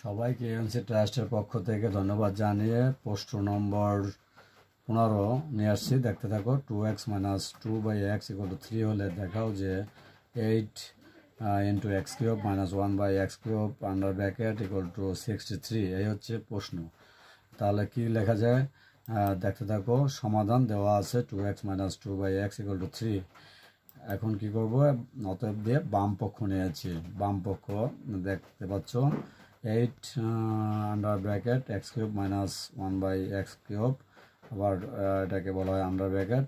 সবাইকে এএনসি ট্রাস্টের পক্ষ থেকে ধন্যবাদ জানিয়ে প্রশ্ন নম্বর 15 নিয়ে আসছি। দেখতে থাকো। 2x - 2/x = 3 হলে দেখাও যে 8 × x³ - 1/x³ আন্ডার ব্র্যাকেট = 63। এই হচ্ছে প্রশ্ন। তাহলে কি লেখা যায় দেখতে থাকো। সমাধান দেওয়া আছে 2x - 2/x = 3। এখন কি করব, অতএব দিয়ে বাম পক্ষ নিয়েছি। বাম পক্ষ দেখতে পাচ্ছ 8 আন্ডার ব্র্যাকেট x³ - 1/x³, আবার এটাকে বলা হয় আন্ডার ব্র্যাকেট।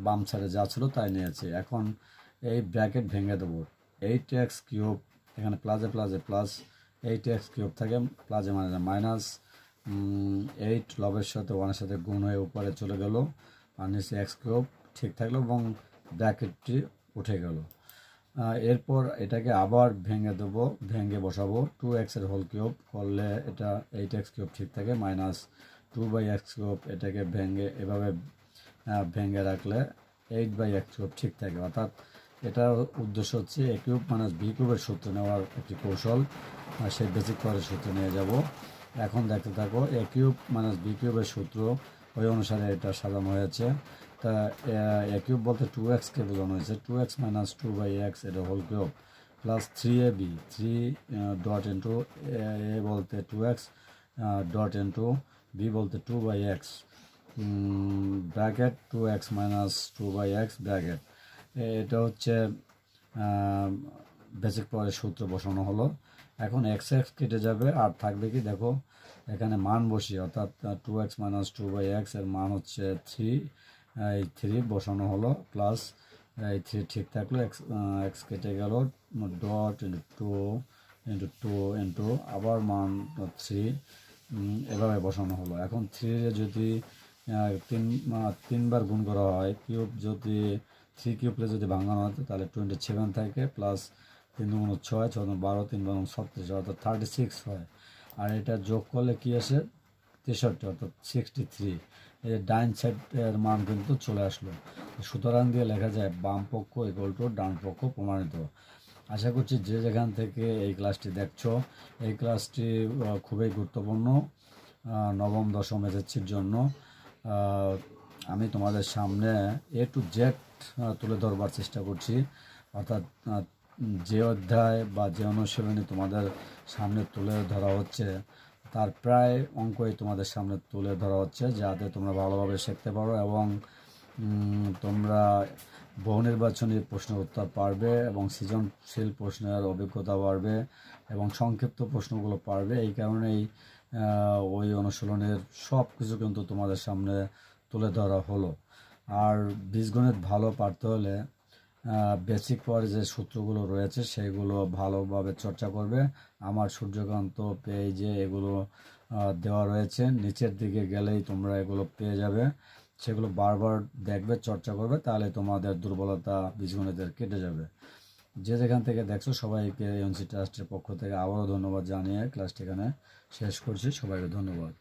বাম সাইডে যা ছিল তাই নিয়েছি। এখন এই ব্র্যাকেট ভেঙে দেবো। 8x³ এখানে প্লাসে প্লাসে প্লাস 8x³ থাকে, প্লাসে মানে মাইনাস 8 লবের সাথে 1-এর সাথে গুণ হয়ে উপরে চলে গেল, আর নিচে x³ ঠিক থাকলো এবং ব্র্যাকেটটি উঠে গেল। এরপর এটাকে আবার ভেঙে দেবো, ভেঙে বসাবো। 2x³ করলে এটা 8x³ ঠিক থাকে, -2/x³ এটাকে ভেঙে এভাবে ভেঙে রাখলে 8/x³ ঠিক থাকে। অর্থাৎ এটার উদ্দেশ্য হচ্ছে a³ - b³ সূত্র নেওয়ার একটি কৌশল, সেই বেসিক পাওয়ারের সূত্র নিয়ে যাব। এখন দেখতে থাকো। a³ - b³ সূত্র ওই অনুসারে এটা সাজানো হয়েছে। তা a³ বলতে 2x কে বোঝানো হয়েছে। 2x - 2/x এটা হোল cube plus 3ab, 3 dot into a বলতে 2x ডট ইন্টু b বলতে 2/x bracket 2x - 2/x bracket. এটা হচ্ছে বেসিক পাওয়ারের সূত্র বসানো হলো। এখন x কেটে যাবে, আর থাকবে কি দেখো, এখানে মান বসিয়ে, অর্থাৎ 2x - 2/x এর মান হচ্ছে 3। এই 3 বসানো হলো, প্লাস এই 3 ঠিক থাকলো, x কেটে গেল, ডট ইন্টু 2 ইন্টু 2 ইন্টু আবার মান 3 এভাবে বসানো হলো। এখন 3 যদি 3বার গুণ করা হয়, কিউব যদি 3 কিউবলে যদি ভাঙানো হয় তাহলে 27 থাকে, প্লাস 3 × 6 = 12, 3 × 36 অর্থাৎ 36 হয়। আর এটা যোগ করলে কি আসে 63 অর্থাৎ 63। এই ডাইন সাইডের মান কিন্তু চলে আসলো। সুতরাং দিয়ে লেখা যায় বাম পক্ষ = ডান পক্ষ প্রমাণিত। আশা করছি যে যেখান থেকে এই ক্লাসটি দেখছো, এই ক্লাসটি খুবই গুরুত্বপূর্ণ নবম দশম এসএসসির জন্য। আমি তোমাদের সামনে A to Z তুলে ধরবার চেষ্টা করছি। অর্থাৎ যে অধ্যায় বা যে অনুশীলনী তোমাদের সামনে তুলে ধরা হচ্ছে তার প্রায় অঙ্কই তোমাদের সামনে তুলে ধরা হচ্ছে, যাতে তোমরা ভালোভাবে শিখতে পারো এবং তোমরা বহু নির্বাচনী প্রশ্নের উত্তর পারবে এবং সৃজনশীল প্রশ্নের অভিজ্ঞতা বাড়বে এবং সংক্ষিপ্ত প্রশ্নগুলো পারবে। এই কারণেই ওই অনুশীলনের সব কিছু কিন্তু তোমাদের সামনে তুলে ধরা হলো। আর বীজগণিত ভালো পারতে হলে বেসিক পাওয়ার যে সূত্রগুলো রয়েছে সেইগুলো ভালোভাবে চর্চা করবে। আমার সূর্যকান্ত পেজে এগুলো দেওয়া রয়েছে, নিচের দিকে গেলেই তোমরা এগুলো পেয়ে যাবে। সেগুলো বারবার দেখবে, চর্চা করবে, তাহলে তোমাদের দুর্বলতা বীজগণিতের কেটে যাবে। যে যেখান থেকে দেখছো সবাইকে এএনসি ট্রাস্টের পক্ষ থেকে আবারও ধন্যবাদ জানিয়ে ক্লাসটি এখানে শেষ করছি। সবাইকে ধন্যবাদ।